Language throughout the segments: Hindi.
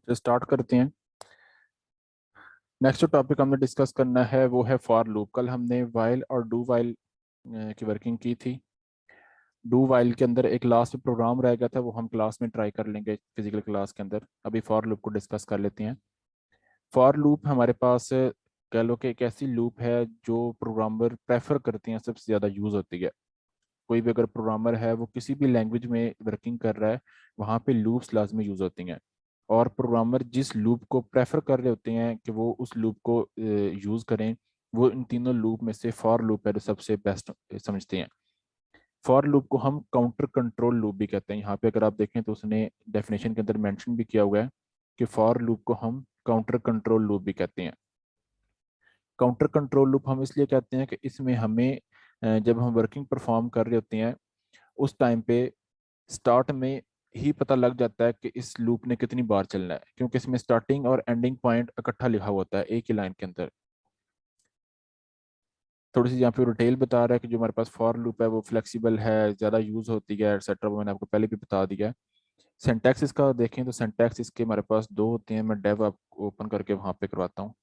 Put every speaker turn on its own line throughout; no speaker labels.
तो स्टार्ट करते हैं। नेक्स्ट जो टॉपिक हमने डिस्कस करना है वो है फॉर लूप। कल हमने वाइल और डू वाइल की वर्किंग की थी। डू वाइल के अंदर एक लास्ट प्रोग्राम रह गया था, वो हम क्लास में ट्राई कर लेंगे फिजिकल क्लास के अंदर। अभी फॉर लूप को डिस्कस कर लेते हैं। फॉर लूप हमारे पास कह लो कि एक ऐसी लूप है जो प्रोग्रामर प्रेफर करते हैं, सबसे ज़्यादा यूज़ होती है। कोई भी अगर प्रोग्रामर है वो किसी भी लैंग्वेज में वर्किंग कर रहा है, वहाँ पे लूप्स लाजमी यूज़ होती हैं। और प्रोग्रामर जिस लूप को प्रेफर कर रहे होते हैं कि वो उस लूप को यूज़ करें, वो इन तीनों लूप में से फॉर लूप है जो सबसे बेस्ट समझते हैं। फॉर लूप को हम काउंटर कंट्रोल लूप भी कहते हैं। यहाँ पे अगर आप देखें तो उसने डेफिनेशन के अंदर मेंशन भी किया हुआ है कि फॉर लूप को हम काउंटर कंट्रोल लूप भी कहते हैं। काउंटर कंट्रोल लूप हम इसलिए कहते हैं कि इसमें हमें जब हम वर्किंग परफॉर्म कर रहे होते हैं उस टाइम पे स्टार्ट में ही पता लग जाता है कि इस लूप ने कितनी बार चलना है, क्योंकि इसमें स्टार्टिंग और एंडिंग पॉइंट इकट्ठा लिखा हुआ होता है एक ही लाइन के अंदर। थोड़ी सी यहाँ पे डिटेल बता रहा है कि जो हमारे पास फॉर लूप है वो फ्लेक्सिबल है, ज़्यादा यूज़ होती है एक्सेट्रा, वो मैंने आपको पहले भी बता दिया है। सिंटैक्स इसका देखें तो सिंटैक्स इसके हमारे पास दो होते हैं। मैं डेव आपको ओपन करके वहाँ पे करवाता हूँ।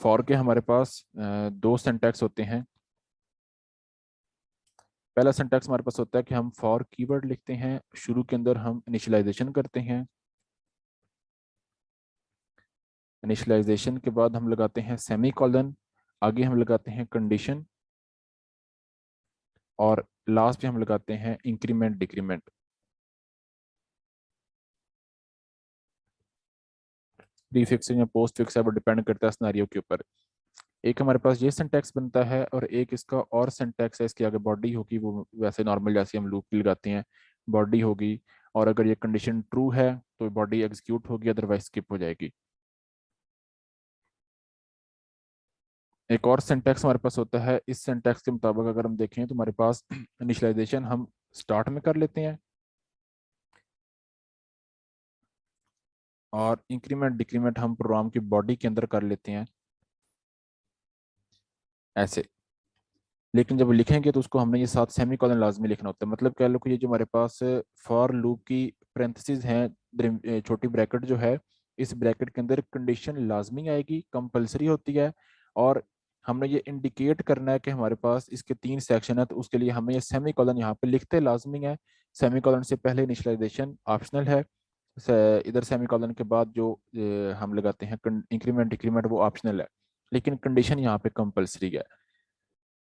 फॉर के हमारे पास दो सिंटैक्स होते हैं। पहला सिंटैक्स हमारे पास होता है कि हम फॉर कीवर्ड लिखते हैं, शुरू के अंदर हम इनिशियलाइजेशन करते हैं। इनिशियलाइजेशन के बाद हम लगाते हैं सेमी कॉलन, आगे हम लगाते हैं कंडीशन, और लास्ट में हम लगाते हैं इंक्रीमेंट डिक्रीमेंट। प्री फिक्स या पोस्ट फिक्स है, वो डिपेंड करता है सिनेरियो के ऊपर। एक हमारे पास ये सिंटैक्स बनता है और एक इसका और सिंटैक्स है, इसकी आगे बॉडी होगी, वो वैसे नॉर्मल जैसे हम लूप लगाते हैं बॉडी होगी। और अगर ये कंडीशन ट्रू है तो बॉडी एग्जीक्यूट होगी, अदरवाइज स्किप हो जाएगी। एक और सिंटैक्स हमारे पास होता है। इस सिंटैक्स के मुताबिक अगर हम देखें तो हमारे पास इनिशियलाइजेशन हम स्टार्ट में कर लेते हैं और इंक्रीमेंट डिक्रीमेंट हम प्रोग्राम की बॉडी के अंदर कर लेते हैं ऐसे। लेकिन जब लिखेंगे तो उसको हमने ये साथ सेमी कॉलन लाजमी लिखना होता है। मतलब कह लो कि ये जो हमारे पास फॉर लूप की पेरेंथेसिस हैं, छोटी ब्रैकेट जो है, इस ब्रैकेट के अंदर कंडीशन लाजमी आएगी, कंपलसरी होती है। और हमने ये इंडिकेट करना है कि हमारे पास इसके तीन सेक्शन है, तो उसके लिए हमें ये सेमी कॉलन यहाँ पे लिखते लाजमी है। सेमी कॉलन से पहले इनिशियलाइजेशन ऑप्शनल है। इधर सेमी कॉलन के बाद जो हम लगाते हैं इंक्रीमेंट डिक्रीमेंट, वो ऑप्शनल है, लेकिन कंडीशन यहाँ पे कंपलसरी है।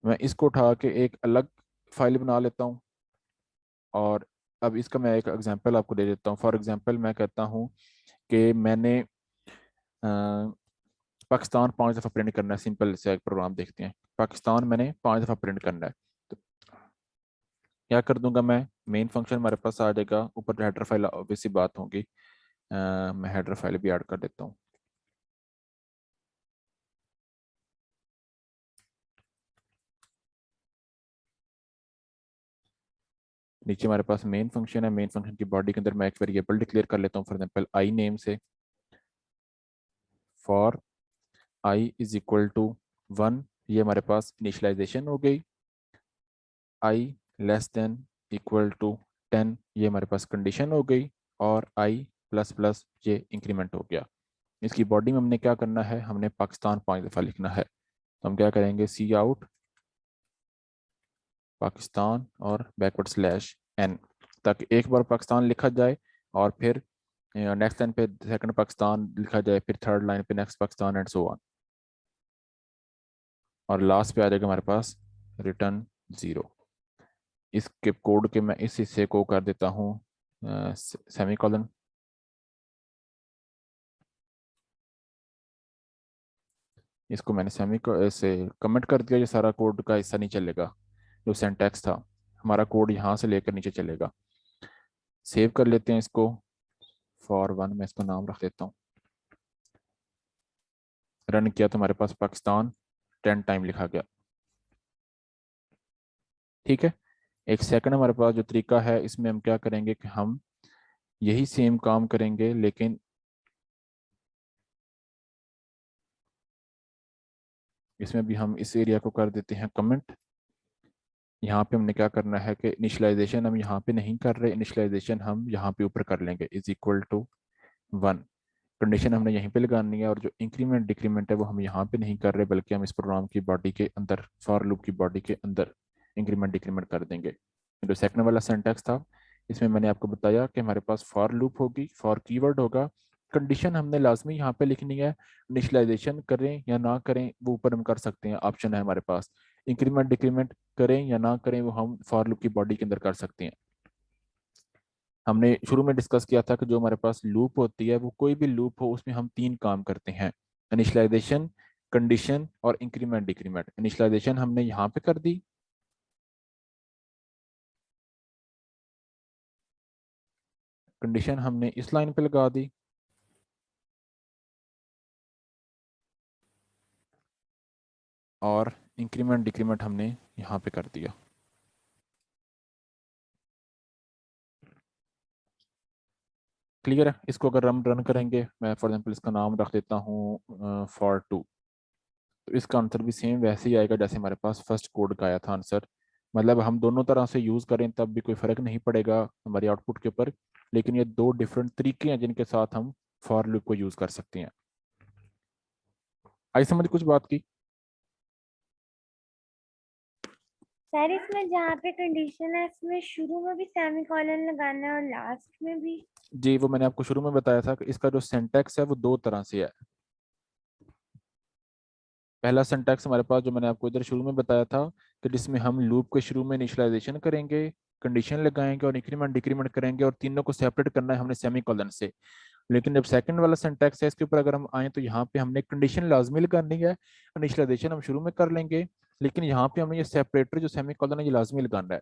मैं इसको उठा के एक अलग फाइल बना लेता हूँ। और अब इसका मैं एक एग्जांपल आपको दे देता हूँ। फॉर एग्जांपल मैं कहता हूँ कि मैंने पाकिस्तान 5 दफ़ा प्रिंट करना है। सिंपल से एक प्रोग्राम देखते हैं। पाकिस्तान मैंने 5 दफ़ा प्रिंट करना है, तो क्या कर दूंगा मैं, मेन फंक्शन हमारे पास आ जाएगा, ऊपर हेडर फाइल ऑब्वियसली बात होगी। मैं हेडर फाइल भी ऐड कर देता हूँ। नीचे हमारे पास मेन फंक्शन है। मेन फंक्शन की बॉडी के अंदर मैं एक वेरिएबल डिक्लेयर कर लेता हूँ, फॉर एग्जांपल आई नेम से। For I is equal to 1, ये हमारे पास इनिशलाइजेशन हो गई। I less than equal to 10, ये हमारे पास कंडीशन हो गई। और आई प्लस प्लस, ये इंक्रीमेंट हो गया। इसकी बॉडी में हमने क्या करना है, हमने पाकिस्तान 5 दफ़ा लिखना है। तो हम क्या करेंगे, सी आउट पाकिस्तान और बैकवर्ड स्लैश एन, ताकि एक बार पाकिस्तान लिखा जाए और फिर नेक्स्ट लाइन पे सेकंड पाकिस्तान लिखा जाए, फिर थर्ड लाइन पे next Pakistan and so on. और लास्ट पे आ जाएगा हमारे पास रिटर्न 0। इसके कोड के मैं इस हिस्से को कर देता हूँ सेमी कॉलन। इसको मैंने से कमेंट कर दिया, ये सारा कोड का हिस्सा नहीं चलेगा। जो सिंटैक्स था हमारा कोड यहाँ से लेकर नीचे चलेगा। सेव कर लेते हैं इसको। फॉर वन मैं इसको नाम रख देता हूँ। रन किया तो हमारे पास पाकिस्तान 10 टाइम लिखा गया। ठीक है। एक सेकंड हमारे पास जो तरीका है, इसमें हम क्या करेंगे कि हम यही सेम काम करेंगे, लेकिन इसमें भी हम इस एरिया को कर देते हैं कमेंट। यहाँ पे हमने क्या करना है कि इनिशियलाइजेशन हम यहाँ पे नहीं कर रहे, इनिशियलाइजेशन हम यहाँ पे ऊपर कर लेंगे, इज इक्वल टू 1। कंडीशन हमने यहीं पे लगानी है, और जो इंक्रीमेंट डिक्रीमेंट है वो हम यहाँ पे नहीं कर रहे, बल्कि हम इस प्रोग्राम की बॉडी के अंदर, फॉर लूप की बॉडी के अंदर इंक्रीमेंट डिक्रीमेंट कर देंगे। जो सेकंड वाला सिंटैक्स था, इसमें मैंने आपको बताया कि हमारे पास फॉर लूप होगी, फॉर कीवर्ड होगा, कंडीशन हमने लाजमी यहाँ पे लिखनी है। इनिशियलाइजेशन करें या ना करें वो ऊपर हम कर सकते हैं, ऑप्शन है हमारे पास। इंक्रीमेंट डिक्रीमेंट करें या ना करें वो हम फॉर लूप की बॉडी के अंदर कर सकते हैं। हमने शुरू में डिस्कस किया था कि जो हमारे पास लूप होती है, वो कोई भी लूप हो उसमें हम 3 काम करते हैं, इनिशियलाइजेशन, कंडीशन और इंक्रीमेंट डिक्रीमेंट। इनिशियलाइजेशन हमने यहाँ पे कर दी, कंडीशन हमने इस लाइन पे लगा दी, और इंक्रीमेंट डिक्रीमेंट हमने यहाँ पे कर दिया। क्लियर है? इसको अगर हम रन करेंगे, मैं फॉर एग्जांपल इसका नाम रख देता हूँ फॉर टू, तो इसका आंसर भी सेम वैसे ही आएगा जैसे हमारे पास फर्स्ट कोड का आया था आंसर। मतलब हम दोनों तरह से यूज़ करें तब भी कोई फ़र्क नहीं पड़ेगा हमारी आउटपुट के ऊपर, लेकिन ये 2 डिफरेंट तरीके हैं जिनके साथ हम फॉर लूप को यूज़ कर सकते हैं। आई समझ कुछ बात की?
सर इसमें जहाँ पे कंडीशन है इसमें शुरू में भी सेमीकोलन लगाना है और लास्ट में भी।
जी, वो मैंने आपको शुरू में बताया था कि इसका जो सिंटैक्स है वो 2 तरह से है। पहला सिंटैक्स हमारे पास जो मैंने आपको इधर शुरू में बताया था, कि जिसमें हम लूप के शुरू में इनिशियलाइजेशन करेंगे, कंडीशन लगाएंगे और इंक्रीमेंट डिक्रीमेंट करेंगे, और तीनों को सेपरेट करना है हमने सेमीकोलन से। लेकिन जब सेकंड वाला सिंटैक्स है, इसके ऊपर अगर हम आए तो यहाँ पे हमने कंडीशन लाजमी लगानी है, इनिशियलाइजेशन हम शुरू में कर लेंगे, लेकिन यहाँ पे हमने ये सेपरेटर जो सेमीकोलन है ये लाजमी लगाना है,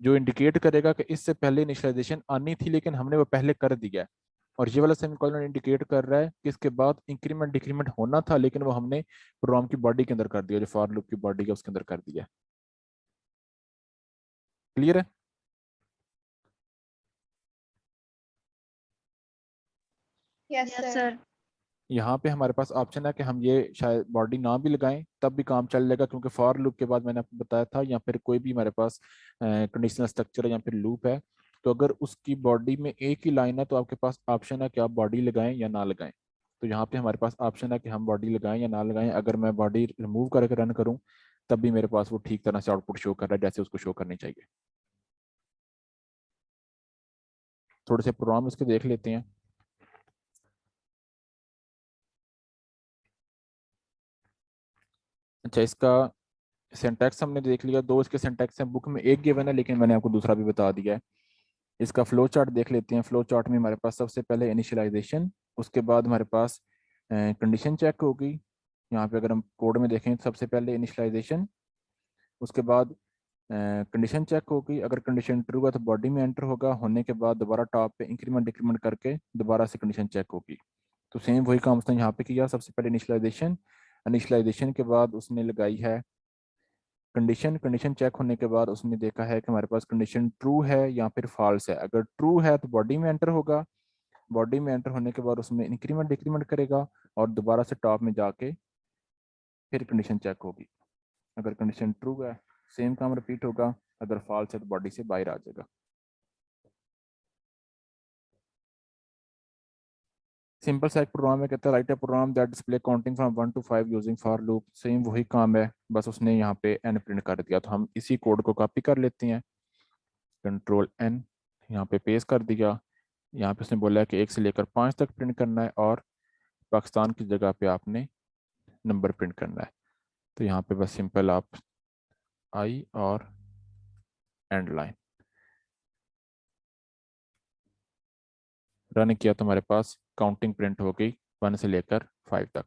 जो इंडिकेट करेगा कि इससे पहले इनिशियलाइजेशन आनी थी लेकिन हमने वो पहले कर दिया है। और ये वाला सेमीकोलन इंडिकेट कर रहा है कि इसके बाद इंक्रीमेंट डिक्रीमेंट होना था, लेकिन वो हमने प्रोग्राम की बॉडी के अंदर कर दिया, जो फॉर लूप की बॉडी है उसके अंदर कर दिया। क्लियर है?
Yes sir.
यहाँ पे हमारे पास ऑप्शन है कि हम ये शायद बॉडी ना भी लगाएं तब भी काम चल जाएगा, क्योंकि फॉर लूप के बाद मैंने आपको बताया था, या फिर कोई भी हमारे पास कंडीशनल स्ट्रक्चर है या फिर लूप है, तो अगर उसकी बॉडी में एक ही लाइन है तो आपके पास ऑप्शन है कि आप बॉडी लगाएं या ना लगाएं। तो यहाँ पे हमारे पास ऑप्शन है कि हम बॉडी लगाएं या ना लगाएं। अगर मैं बॉडी रिमूव करके रन करूँ तब भी मेरे पास वो ठीक तरह से आउटपुट शो कर रहा है जैसे उसको शो करनी चाहिए। थोड़े से प्रोग्राम इसके देख लेते हैं। अच्छा, इसका सिंटैक्स हमने देख लिया, 2 इसके सिंटैक्स हैं, बुक में एक गिवन है लेकिन मैंने आपको दूसरा भी बता दिया है। इसका फ्लो चार्ट देख लेते हैं। फ्लो चार्ट में हमारे पास सबसे पहले इनिशियलाइजेशन, उसके बाद हमारे पास कंडीशन चेक होगी। यहाँ पे अगर हम कोड में देखें, सबसे पहले इनिशियलाइजेशन, उसके बाद कंडीशन चेक होगी, अगर कंडीशन ट्रू है तो बॉडी में एंटर होगा, होने के बाद दोबारा टॉप पे इंक्रीमेंट डिक्रीमेंट करके दोबारा से कंडीशन चेक होगी। तो सेम वही काम उसने यहाँ पे किया, सबसे पहले इनिशियलाइजेशन, इनिशियलाइजेशन के बाद उसने लगाई है कंडीशन, कंडीशन चेक होने के बाद उसने देखा है कि हमारे पास कंडीशन ट्रू है या फिर फॉल्स है। अगर ट्रू है तो बॉडी में एंटर होगा, बॉडी में एंटर होने के बाद उसमें इंक्रीमेंट डिक्रीमेंट करेगा, और दोबारा से टॉप में जाके फिर कंडीशन चेक होगी। अगर कंडीशन ट्रू है सेम काम रिपीट होगा, अगर फॉल्स है तो बॉडी से बाहर आ जाएगा। सिंपल सा एक प्रोग्राम है, कहता है write a program that display counting from 1 to 5 using for loop. Same वही काम है, बस उसने यहाँ पे एन प्रिंट कर दिया। तो हम इसी कोड को कॉपी कर लेते हैं, कंट्रोल एन, यहाँ पे पेस्ट कर दिया। यहाँ पे उसने बोला है कि 1 से लेकर 5 तक प्रिंट करना है, और पाकिस्तान की जगह पे आपने नंबर प्रिंट करना है। तो यहाँ पे बस सिंपल आप आई और एंड लाइन रन किया तो हमारे पास काउंटिंग प्रिंट हो गई 1 से लेकर 5 तक।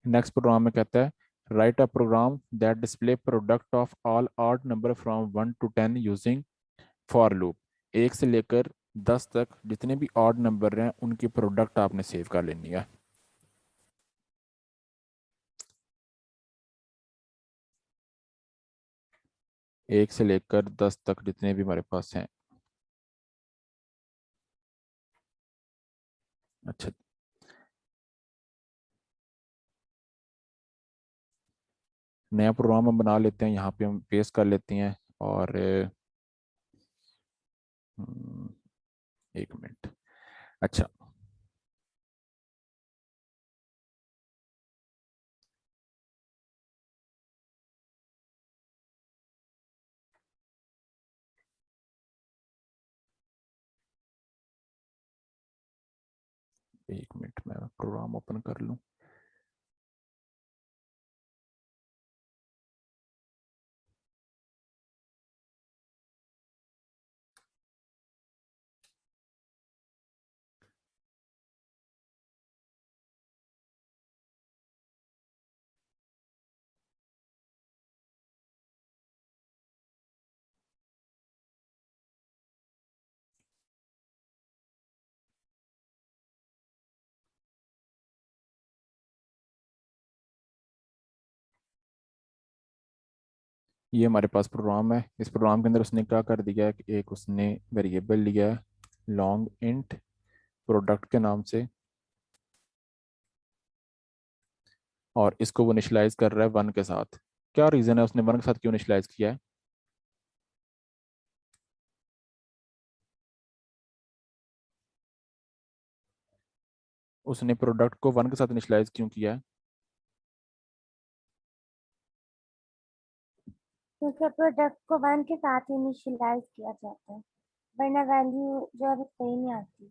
नेक्स्ट प्रोग्राम में कहता है write a program that display product of all odd number from 1 to 10 using for loop. 1 से लेकर 10 तक जितने भी ऑड नंबर हैं उनकी प्रोडक्ट आपने सेव कर लेनी है। 1 से लेकर 10 तक जितने भी हमारे पास हैं। अच्छा, नया प्रोग्राम हम बना लेते हैं, यहाँ पे हम पेस्ट कर लेते हैं और एक मिनट। अच्छा, एक मिनट मैं प्रोग्राम ओपन कर लूँ। ये हमारे पास प्रोग्राम है। इस प्रोग्राम के अंदर उसने क्या कर दिया है कि एक उसने वेरिएबल लिया है लॉन्ग इंट प्रोडक्ट के नाम से, और इसको वो इनिशियलाइज कर रहा है 1 के साथ। क्या रीज़न है उसने 1 के साथ क्यों इनिशियलाइज किया है? उसने प्रोडक्ट को 1 के साथ इनिशियलाइज क्यों किया है?
क्योंकि प्रोडक्ट को 1 के साथ इनिशियलाइज किया जाता है, वरना वैल्यू जो है वो सही नहीं आती,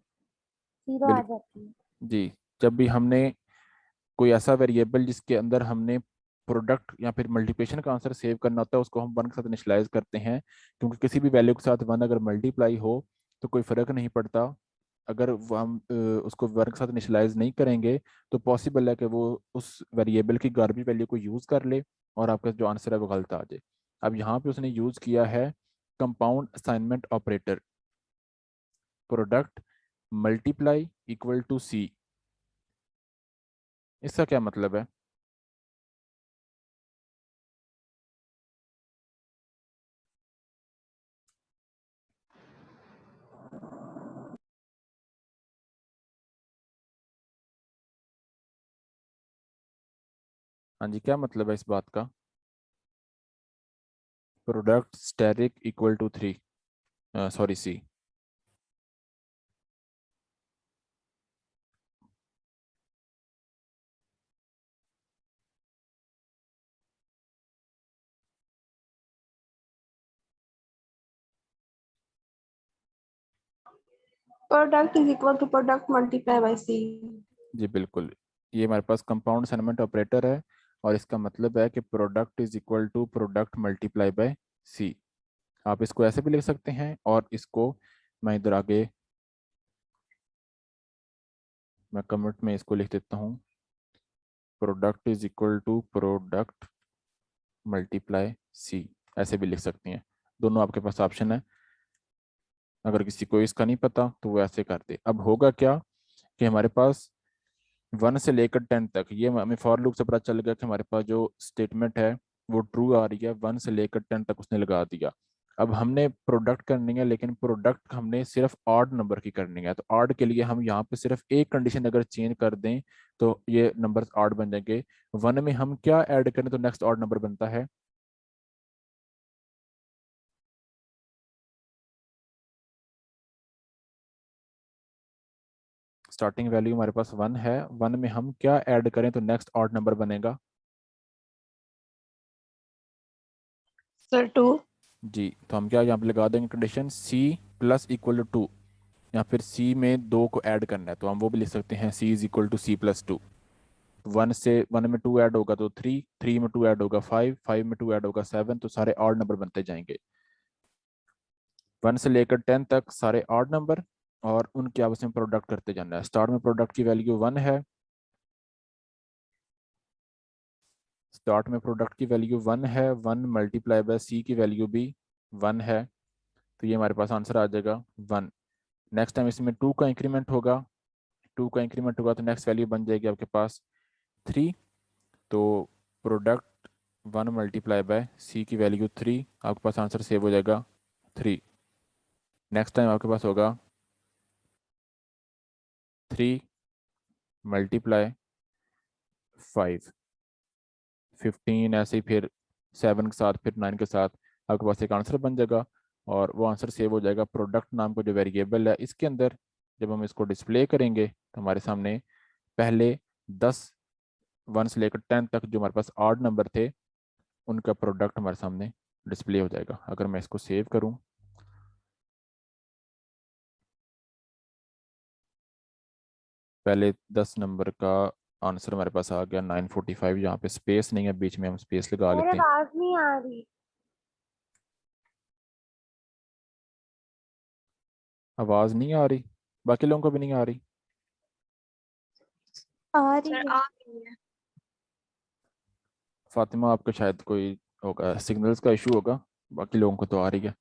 जीरो आ
बिल्कुल
जाती है।
जी। जब भी हमने कोई ऐसा वेरिएबल जिसके अंदर हमने प्रोडक्ट या फिर मल्टीप्लिकेशन का आंसर सेव करना होता है, उसको हम 1 के साथ इनिशियलाइज करते हैं, क्योंकि किसी भी वैल्यू के साथ 1 अगर मल्टीप्लाई हो तो कोई फर्क नहीं पड़ता। अगर हम उसको 1 के साथ इनिशियलाइज नहीं करेंगे तो पॉसिबल है कि वो उस वेरिएबल की गारबेज वैल्यू को यूज कर ले और आपका जो आंसर है वो गलत आ जाए। अब यहाँ पे उसने यूज किया है compound assignment operator, product multiply equal to C. इसका क्या मतलब है? हाँ जी, क्या मतलब है इस बात का? Product asterisk equal to 3, sorry C.
Product is equal to product multiplied by C.
जी बिल्कुल, ये हमारे पास कंपाउंड असाइनमेंट ऑपरेटर है और इसका मतलब है कि product is equal to product multiply by C. आप इसको ऐसे भी लिख सकते हैं और इसको मैं इधर आगे मैं कमेंट में इसको लिख देता हूँ, product is equal to product multiply C, ऐसे भी लिख सकती हैं। दोनों आपके पास ऑप्शन है, अगर किसी को इसका नहीं पता तो वो ऐसे कर दे। अब होगा क्या कि हमारे पास 1 से लेकर 10 तक, ये हमें फॉर लूप से पता चल गया कि हमारे पास जो स्टेटमेंट है वो ट्रू आ रही है। 1 से लेकर 10 तक उसने लगा दिया। अब हमने प्रोडक्ट करनी है, लेकिन प्रोडक्ट हमने सिर्फ ऑड नंबर की करनी है, तो ऑड के लिए हम यहाँ पे सिर्फ एक कंडीशन अगर चेंज कर दें तो ये नंबर ऑड बन जाएंगे। 1 में हम क्या ऐड करें तो नेक्स्ट ऑड नंबर बनता है? स्टार्टिंग वैल्यू हमारे पास 1 है, 1 में हम क्या ऐड करें तो नेक्स्ट ऑड नंबर बनेगा?
Sir, 2.
जी, तो हम क्या यहाँ पे लगा देंगे condition C plus equal to, या फिर सी में 2 को ऐड करना है तो हम वो भी लिख सकते हैं C is equal to C plus 2। 1 में 2 ऐड होगा तो 3, 3 में 2 ऐड होगा 5, 5 में 2 ऐड होगा 7, तो सारे ऑड नंबर बनते जाएंगे। 1 से लेकर 10 तक सारे ऑड नंबर, और उनके आपस में प्रोडक्ट करते जाना है। स्टार्ट में प्रोडक्ट की वैल्यू 1 है, स्टार्ट में प्रोडक्ट की वैल्यू 1 है, 1 मल्टीप्लाई बाय सी की वैल्यू भी 1 है, तो ये हमारे पास आंसर आ जाएगा 1। नेक्स्ट टाइम इसमें 2 का इंक्रीमेंट होगा, 2 का इंक्रीमेंट होगा तो नेक्स्ट वैल्यू बन जाएगी आपके पास 3। तो प्रोडक्ट 1 मल्टीप्लाई बाय सी की वैल्यू 3, आपके पास आंसर सेव हो जाएगा 3। नेक्स्ट टाइम आपके पास होगा 3 मल्टीप्लाई 5, 15 ऐसे ही, फिर 7 के साथ, फिर 9 के साथ आपके पास एक आंसर बन जाएगा और वो आंसर सेव हो जाएगा प्रोडक्ट नाम का जो वेरिएबल है इसके अंदर। जब हम इसको डिस्प्ले करेंगे तो हमारे सामने पहले 10 1 से लेकर 10 तक जो हमारे पास ऑड नंबर थे उनका प्रोडक्ट हमारे सामने डिस्प्ले हो जाएगा। अगर मैं इसको सेव करूं, पहले 10 नंबर का आंसर हमारे पास आ गया 945। यहाँ पे स्पेस नहीं है, बीच में हम स्पेस लगा
मेरे
लेते हैं।
आवाज नहीं आ रही।
आवाज़ नहीं आ रही, बाकी लोगों को भी नहीं आ रही।
आ रही
सर
है।
आ रही है।
फातिमा आपका शायद कोई होगा, सिग्नल्स का इशू होगा, बाकी लोगों को तो आ रही है।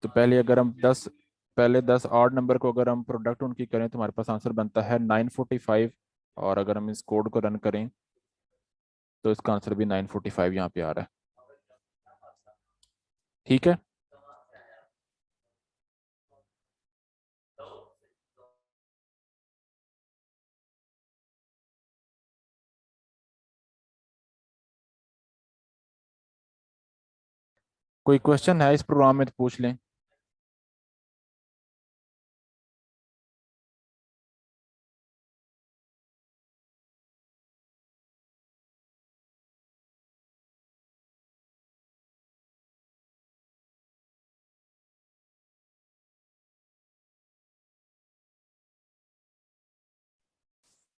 तो पहले 10 ऑड नंबर को अगर हम प्रोडक्ट उनकी करें तो हमारे पास आंसर बनता है 945। और अगर हम इस कोड को रन करें तो इसका आंसर भी 945 यहाँ पे आ रहा है। ठीक है, कोई क्वेश्चन है इस प्रोग्राम में तो पूछ लें।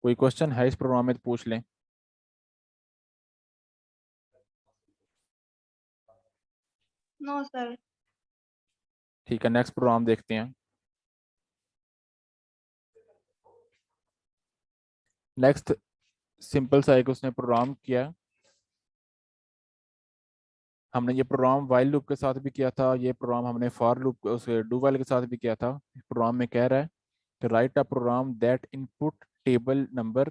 कोई क्वेश्चन है इस प्रोग्राम में तो पूछ लें।
No sir.
ठीक है, नेक्स्ट प्रोग्राम देखते हैं। नेक्स्ट सिंपल सा एक उसने प्रोग्राम किया। हमने ये प्रोग्राम वाइल लूप के साथ भी किया था, ये प्रोग्राम हमने फॉर लूप उस डू वाइल के साथ भी किया था। इस प्रोग्राम में कह रहा है to write a program that input table number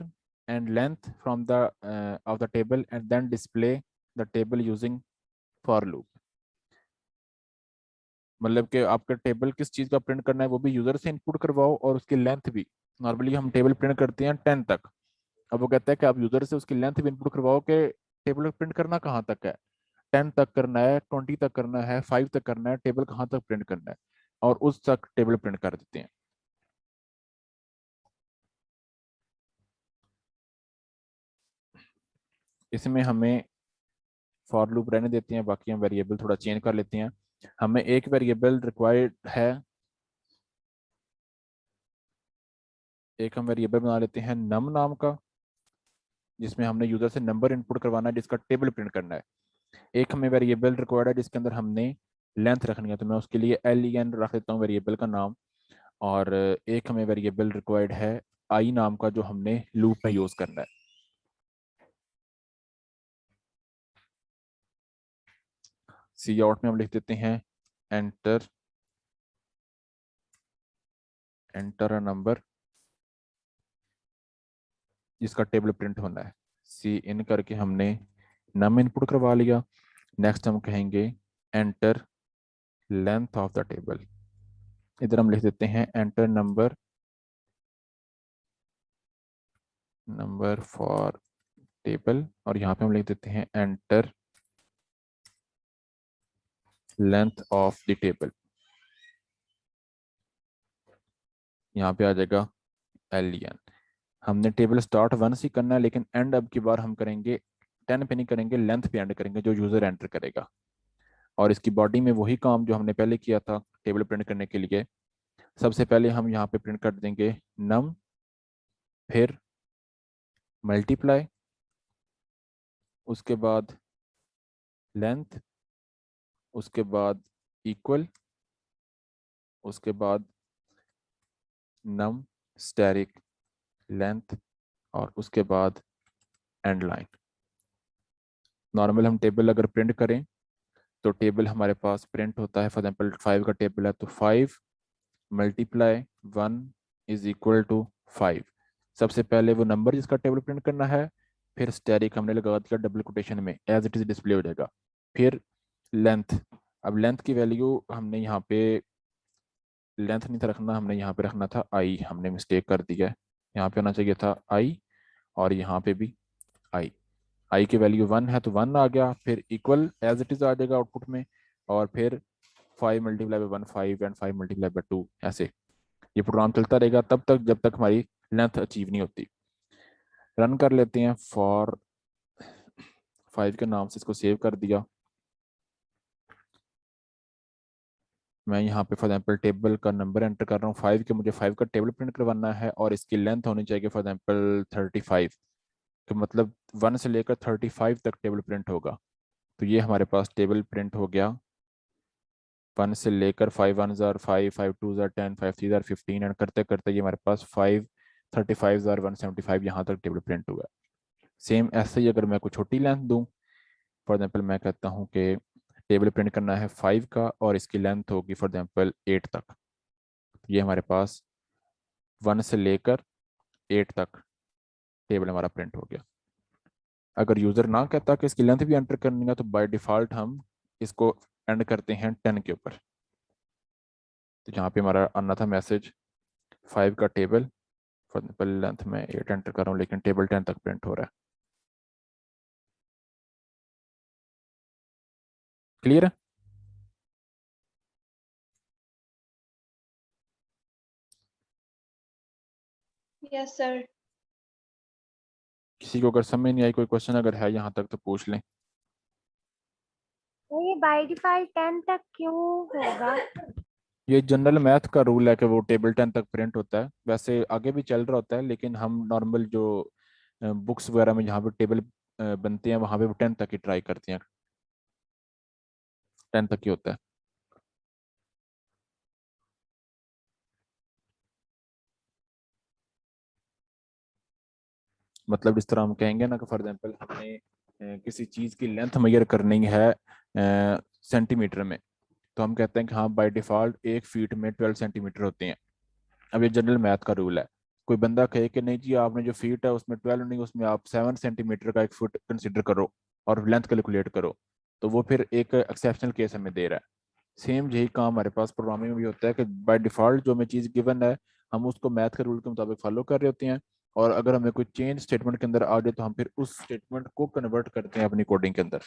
and length from the of the table and then display the table using for loop। मतलब कि आपका टेबल किस चीज़ का प्रिंट करना है वो भी यूजर से इनपुट करवाओ और उसकी लेंथ भी। नॉर्मली हम टेबल प्रिंट करते हैं 10 तक। अब वो कहता है कि आप यूजर से उसकी लेंथ भी इनपुट करवाओ कि टेबल प्रिंट करना कहाँ तक है, 10 तक करना है, 20 तक करना है, 5 तक करना है, टेबल कहाँ तक प्रिंट करना है, और उस तक टेबल प्रिंट कर देते हैं। इसमें हमें फॉर लूप रहने देते हैं, बाकी हम वेरिएबल थोड़ा चेंज कर लेते हैं। हमें एक वेरिएबल रिक्वायर्ड है, एक हम वेरिएबल बना लेते हैं नम नाम का, जिसमें हमने यूजर से नंबर इनपुट करवाना है जिसका टेबल प्रिंट करना है। एक हमें वेरिएबल रिक्वायर्ड है जिसके अंदर हमने लेंथ रखनी है, तो मैं उसके लिए len रख देता हूँ वेरिएबल का नाम। और एक हमें वेरिएबल रिक्वायर्ड है आई नाम का, जो हमने लूप में यूज करना है। सी आउट में हम लिख देते हैं एंटर अ नंबर जिसका टेबल प्रिंट होना है। सी इन करके हमने नम इनपुट करवा लिया। नेक्स्ट हम कहेंगे enter length of the table. इधर हम लिख देते हैं एंटर नंबर फॉर टेबल, और यहाँ पे हम लिख देते हैं enter length of the table. यहाँ पे आ जाएगा len। हमने टेबल स्टार्ट 1 से करना है, लेकिन एंड अब की बार हम करेंगे 10 पे नहीं करेंगे, लेंथ पे एंड करेंगे जो यूजर एंटर करेगा। और इसकी बॉडी में वही काम जो हमने पहले किया था टेबल प्रिंट करने के लिए। सबसे पहले हम यहाँ पे प्रिंट कर देंगे नम, फिर मल्टीप्लाई, उसके बाद लेंथ, उसके बाद इक्वल, उसके बाद नम स्टैरिक लेंथ, और उसके बाद एंड लाइन। नॉर्मल हम टेबल अगर प्रिंट करें तो टेबल हमारे पास प्रिंट होता है, फॉर एग्जाम्पल 5 का टेबल है तो 5 मल्टीप्लाई 1 इज इक्वल टू 5। सबसे पहले वो नंबर जिसका टेबल प्रिंट करना है, फिर स्टैरिक हमने लगा दिया डबल कोटेशन में, एज इट इज डिस्प्ले हो जाएगा। फिर लेंथ, अब लेंथ की वैल्यू हमने यहाँ पे लेंथ नहीं था रखना, हमने यहाँ पे रखना था आई, हमने मिस्टेक कर दिया है, यहाँ पे होना चाहिए था आई। और यहाँ पे भी आई की वैल्यू 1 है तो 1 आ गया, फिर इक्वल एज इट इज आ जाएगा आउटपुट में, और फिर 5 multiply by 1 5 and 5 multiply by 2, ऐसे ये प्रोग्राम चलता रहेगा तब तक जब तक हमारी लेंथ अचीव नहीं होती। रन कर लेते हैं। फॉर 5 के नाम से इसको सेव कर दिया। मैं यहाँ पे फॉर एग्जाम्पल टेबल का नंबर एंटर कर रहा हूँ 5 के, मुझे 5 का टेबल प्रिंट करवाना है और इसकी लेंथ होनी चाहिए फॉर एग्जाम्पल 35, तो मतलब 1 से लेकर 35 तक टेबल प्रिंट होगा। तो ये हमारे पास टेबल प्रिंट हो गया 1 से लेकर 5 1 जार 5 5 2 जार 10 5 3 जार 15 एंड करते करते ये हमारे पास 5 35 जार 175 यहाँ तक टेबल प्रिंट हुआ। सेम ऐसे ही अगर मैं कोई छोटी लेंथ दूँ, फॉर एग्जाम्पल मैं कहता हूँ कि टेबल प्रिंट करना है 5 का और इसकी लेंथ होगी फॉर एग्जाम्पल 8 तक, ये हमारे पास 1 से लेकर 8 तक टेबल हमारा प्रिंट हो गया। अगर यूज़र ना कहता कि इसकी लेंथ भी एंटर करनी है तो बाय डिफ़ॉल्ट हम इसको एंड करते हैं 10 के ऊपर। तो यहाँ पे हमारा आना था मैसेज 5 का टेबल, फॉर एग्जाम्पल लेंथ में 8 एंटर कर रहा हूँ लेकिन टेबल 10 तक प्रिंट हो रहा है। क्लियर है?
Yes, sir.
किसी को अगर समझ नहीं आई, कोई क्वेश्चन अगर है यहाँ तक तो पूछ लें।
तो ये बाय डिफॉल्ट 10 तक क्यों होगा?
ये जनरल मैथ का रूल है कि वो टेबल 10 तक प्रिंट होता है, वैसे आगे भी चल रहा होता है लेकिन हम नॉर्मल जो बुक्स वगैरह में जहाँ पे टेबल बनते हैं वहाँ पे वो 10 तक ही ट्राई करते हैं, 10 तक ही होता है। मतलब इस तरह हम कहेंगे ना कि फॉर एग्जांपल हमने किसी चीज़ की लेंथ मेजर करनी है सेंटीमीटर में, तो हम कहते हैं कि हाँ बाय डिफ़ॉल्ट 1 फीट में 12 सेंटीमीटर होते हैं। अब ये जनरल मैथ का रूल है। कोई बंदा कहे कि नहीं जी आपने जो फीट है उसमें 12 नहीं, उसमें आप 7 सेंटीमीटर का 1 फुट कंसिडर करो और लेंथ कैलकुलेट करो, तो वो फिर एक एक्सेप्शनल केस हमें दे रहा है। सेम यही काम हमारे पास प्रोग्रामिंग में भी होता है कि बाय डिफ़ॉल्ट जो हमें चीज़ गिवन है हम उसको मैथ के रूल के मुताबिक फॉलो कर रहे होते हैं, और अगर हमें कोई चेंज स्टेटमेंट के अंदर आ जाए तो हम फिर उस स्टेटमेंट को कन्वर्ट करते हैं अपनी कोडिंग के अंदर।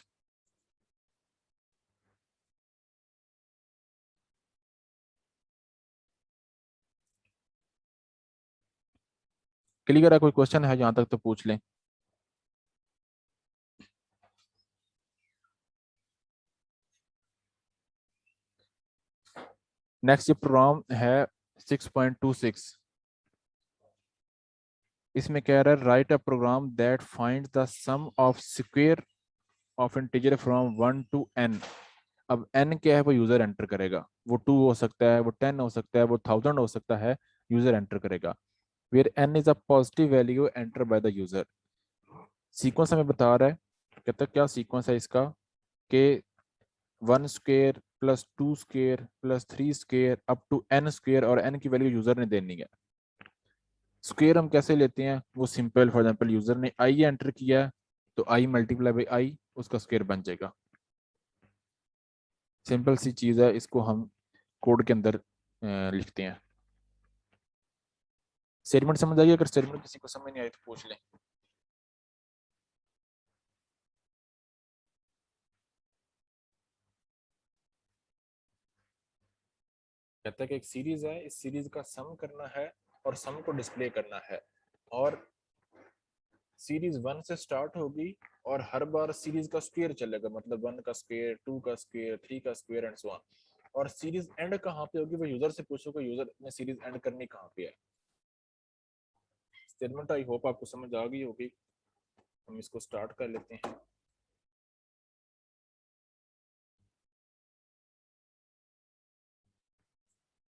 क्लियर है? कोई क्वेश्चन है यहाँ तक तो पूछ लें। नेक्स्ट ये प्रोग्राम है 6.26। इसमें कह रहा है write a program that find the sum of square of integer from 1 to n। अब n क्या है वो यूजर एंटर करेगा, वो 2 हो सकता है, वो 10 हो सकता है, वो 1000 हो सकता है, यूजर एंटर करेगा। Where n is a positive value enter by the user. Sequence हमें बता रहा है, कहता है क्या सीक्वेंस है इसका कि 1 square plus 2 square plus 3 square up to n square, और n की वैल्यू यूजर ने देनी है। स्क्वायर हम कैसे लेते हैं, वो सिंपल, फॉर एग्जांपल यूजर ने आई एंटर किया है तो आई मल्टीप्लाई बाई आई उसका स्क्वायर बन जाएगा। सिंपल सी चीज़ है, इसको हम कोड के अंदर लिखते हैं। स्टेटमेंट समझ आइए, अगर स्टेटमेंट किसी को समझ नहीं आई तो पूछ लें। कहता है कि एक सीरीज है, इस सीरीज का सम करना है और सम को डिस्प्ले करना है, और सीरीज 1 से स्टार्ट होगी और हर बार सीरीज का स्क्वायर चलेगा, मतलब 1 का स्क्वायर 2 का स्क्वायर 3 का स्क्वायर एंड सो ऑन। और सीरीज एंड कहाँ पे होगी वो यूजर से पूछो कि यूजर ने सीरीज एंड करनी कहाँ पे है। स्टेटमेंट आई होप आपको समझ आ गई होगी। हम इसको स्टार्ट कर लेते हैं।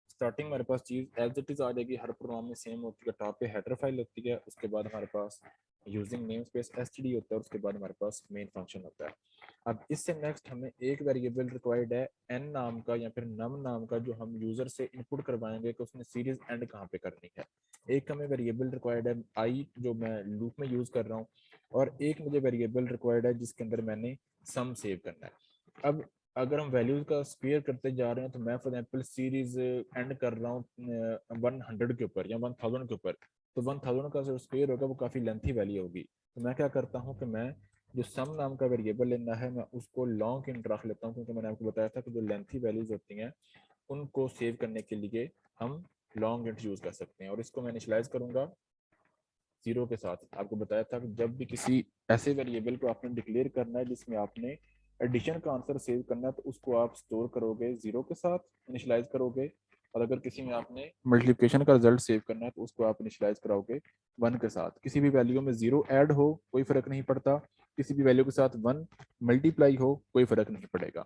स्टार्टिंग हमारे पास चीज़ एज इट इज़ आ जाएगी, हर प्रोग्राम में सेम होती है। टॉप पे हेडर फाइल होती है, उसके बाद हमारे पास यूजिंग नेम स्पेस एसटीडी होता है, उसके बाद हमारे पास मेन फंक्शन होता है। अब इससे नेक्स्ट हमें एक वेरिएबल रिक्वायर्ड है एन नाम का या फिर नम नाम का, जो हम यूजर से इनपुट करवाएंगे कि उसने सीरीज एंड कहाँ पे करनी है। एक हमें वेरिएबल रिक्वायर्ड है आई जो मैं लूप में यूज कर रहा हूँ, और एक मुझे वेरिएबल रिक्वायर्ड है जिसके अंदर मैंने सम सेव करना है। अब अगर हम वैल्यूज का स्क्वायर करते जा रहे हैं तो मैं फॉर एग्जांपल सीरीज एंड कर रहा हूँ 100 के ऊपर या 1000 के ऊपर, तो 1000 का जो स्क्वायर होगा वो काफ़ी लेंथी वैल्यू होगी। तो मैं क्या करता हूँ कि मैं जो सम नाम का वेरिएबल लेना है मैं उसको लॉन्ग इंट रख लेता हूँ, क्योंकि मैंने आपको बताया था कि जो लेंथी वैल्यूज होती हैं उनको सेव करने के लिए हम लॉन्ग इंट यूज़ कर सकते हैं। और इसको मैं इनिशियलाइज करूँगा 0 के साथ। आपको बताया था कि जब भी किसी ऐसे वेरिएबल को आपने डिक्लेयर करना है जिसमें आपने एडिशन का आंसर सेव करना है, तो उसको आप स्टोर करोगे 0 के साथ, इनिशियलाइज करोगे। और अगर किसी में आपने मल्टीप्लिकेशन का रिजल्ट सेव करना है तो उसको आप इनिशियलाइज कराओगे 1 के साथ। किसी भी वैल्यू में 0 ऐड हो कोई फर्क नहीं पड़ता, किसी भी वैल्यू के साथ 1 मल्टीप्लाई हो कोई फर्क नहीं पड़ेगा।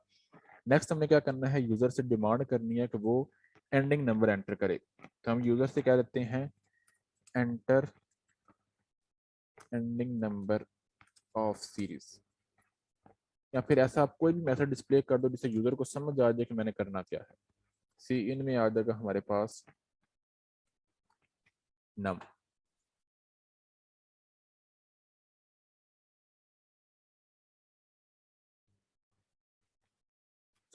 नेक्स्ट हमने क्या करना है, यूजर से डिमांड करनी है कि वो एंडिंग नंबर एंटर करे। तो हम यूजर से क्या देते हैं, enter ending number of series, या फिर ऐसा आप कोई भी मेथड डिस्प्ले कर दो जिससे यूजर को समझ आ जाए कि मैंने करना क्या है। सी इन में आ जाएगा हमारे पास नम।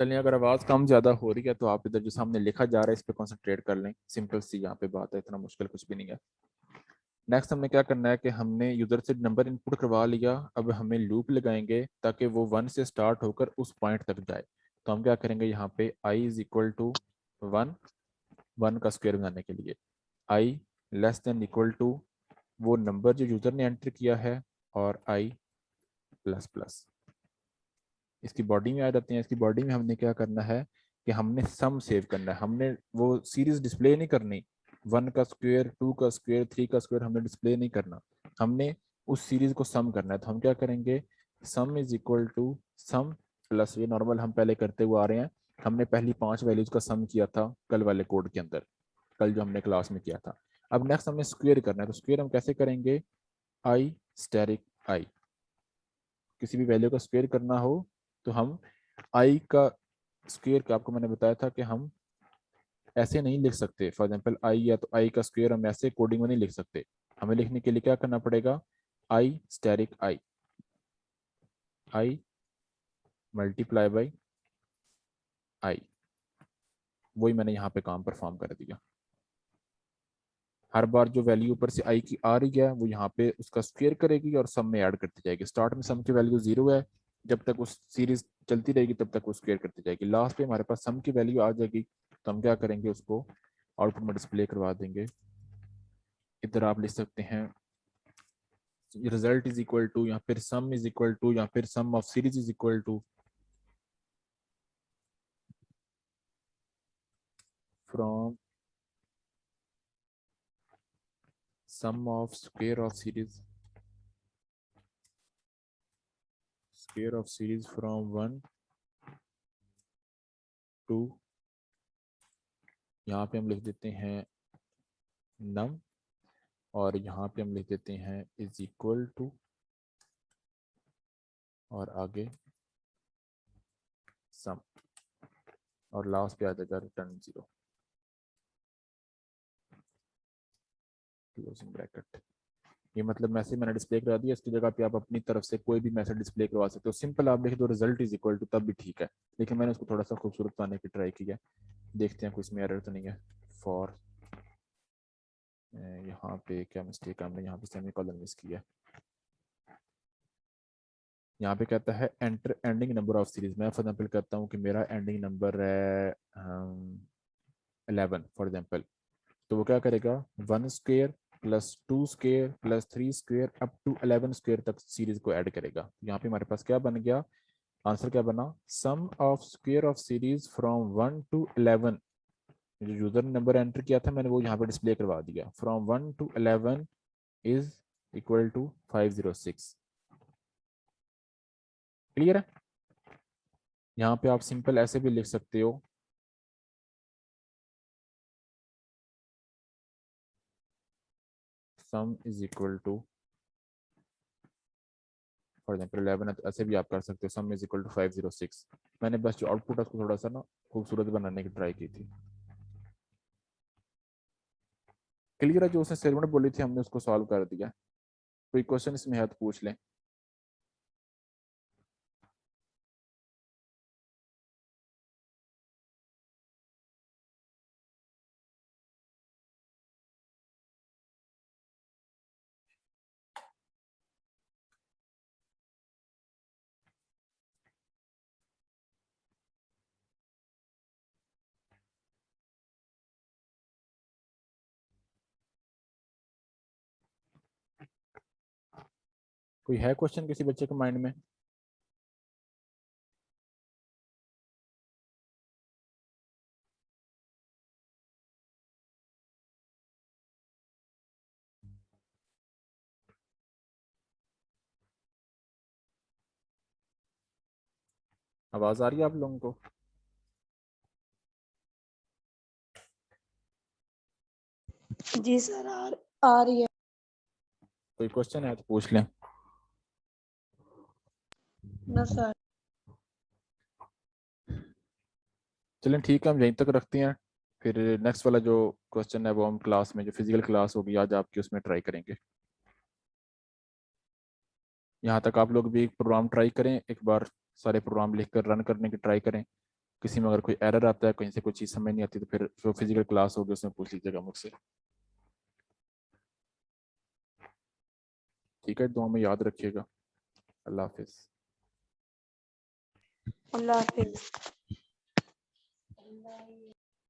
चलिए, अगर आवाज कम ज्यादा हो रही है तो आप इधर जो सामने लिखा जा रहा है इस पे कंसंट्रेट कर लें। सिंपल सी यहाँ पे बात है, इतना मुश्किल कुछ भी नहीं है। नेक्स्ट हमने क्या करना है कि हमने यूजर से नंबर इनपुट करवा लिया, अब हमें लूप लगाएंगे ताकि वो 1 से स्टार्ट होकर उस पॉइंट तक जाए। तो हम क्या करेंगे, यहाँ पे i इज इक्वल टू 1, 1 का स्क्वायर बनाने के लिए i less than equal to वो नंबर जो यूजर ने एंटर किया है और i प्लस प्लस। इसकी बॉडी में आ जाते हैं। इसकी बॉडी में हमने क्या करना है कि हमने सम सेव करना है, हमने वो सीरीज डिस्प्ले नहीं करनी। 1 का स्क्वायर, 2 का स्क्वायर, 3 का स्क्वायर हमने डिस्प्ले नहीं करना, हमने उस सीरीज को सम करना है। तो हम क्या करेंगे, sum is equal to sum plus, ये नॉर्मल हम पहले करते हुए आ रहे हैं। हमने पहली 5 वैल्यूज का सम किया था कल वाले कोड के अंदर, कल जो हमने क्लास में किया था। अब नेक्स्ट हमने स्क्वायर करना है। तो स्क्वायर हम कैसे करेंगे, आई स्टेरिक आई, किसी भी वैल्यू का स्क्वायर करना हो तो हम आई का स्क्वायर का, आपको मैंने बताया था कि हम ऐसे नहीं लिख सकते। फॉर एग्जांपल आई या तो आई का स्क्वायर हम ऐसे कोडिंग में नहीं लिख सकते। हमें लिखने के लिए क्या करना पड़ेगा, I asterisk I, I multiply by I. वही मैंने यहाँ पे काम परफॉर्म कर दिया। हर बार जो वैल्यू ऊपर से आई की आ रही है वो यहाँ पे उसका स्क्वायर करेगी और सम में ऐड करती जाएगी। स्टार्ट में सम की वैल्यू 0 है, जब तक उस सीरीज चलती रहेगी तब तक वो स्क्वायर करती जाएगी। लास्ट पे हमारे पास सम की वैल्यू आ जाएगी तो हम क्या करेंगे, उसको आउटपुट में डिस्प्ले करवा देंगे। इधर आप लिख सकते हैं रिजल्ट इज इक्वल टू, या फिर सम इज इक्वल टू, या फिर sum of series is equal to from sum of square of series from 1 to, यहाँ पे हम लिख देते हैं नम, और यहाँ पे हम लिख देते हैं इज इक्वल टू, और आगे सम, और लास्ट पे आ जाएगा रिटर्न 0 क्लोजिंग ब्रैकेट। ये मतलब मैसेज मैंने डिस्प्ले करवा दिया। इसकी जगह पे आप अपनी तरफ से कोई भी मैसेज डिस्प्ले करवा सकते हो। सिंपल आप लिख दो रिजल्ट इज इक्वल टू, तब भी ठीक है, लेकिन मैंने उसको थोड़ा सा खूबसूरत बनाने की ट्राई की है। देखते हैं कुछ में एरर तो नहीं है। फॉर यहाँ पे क्या मिस्टेक हमने यहाँ पे सेमीकोलन मिस किया। यहाँ पे कहता है enter ending number of series. मैं फॉर एग्जांपल कहता हूँ कि मेरा एंडिंग नंबर है 11 फॉर एग्जांपल। तो वो क्या करेगा, 1 square plus 2 square plus 3 square up to 11 square तक सीरीज को ऐड करेगा। यहाँ पे हमारे पास क्या बन गया, आंसर क्या बना, sum of square of series from 1 to 11। जो यूजर ने नंबर एंटर किया था मैंने वो यहाँ पे डिस्प्ले करवा दिया। From 1 to 11 is equal to 506। Clear है। यहाँ पे आप सिंपल ऐसे भी लिख सकते हो, sum is equal to for example 11 है तो ऐसे भी आप कर सकते हो, सम इज इक्वल टू 506। मैंने बस जो आउटपुट है उसको थोड़ा सा ना खूबसूरत बनाने की ट्राई की थी। क्लियर है, जो उसने स्टेटमेंट बोली थी हमने उसको सॉल्व कर दिया। कोई क्वेश्चन इसमें है तो पूछ लें। कोई है क्वेश्चन किसी बच्चे के माइंड में? आवाज आ रही है आप लोगों को?
जी सर, आ रही है।
कोई क्वेश्चन है तो पूछ लें।
ना सर।
चलें ठीक है, हम यहीं तक रखते हैं। फिर नेक्स्ट वाला जो क्वेश्चन है वो हम क्लास में, जो फिजिकल क्लास होगी आज आपकी, उसमें ट्राई करेंगे। यहाँ तक आप लोग भी प्रोग्राम ट्राई करें एक बार, सारे प्रोग्राम लिख कर रन करने की ट्राई करें। किसी में अगर कोई एरर आता है, कहीं से कोई चीज़ समझ नहीं आती, तो फिर जो फिजिकल क्लास होगी उसमें पूछ लीजिएगा मुझसे। ठीक है, दुआ में याद रखिएगा। अल्लाह हाफिज़।
अल्लाह हाफिज।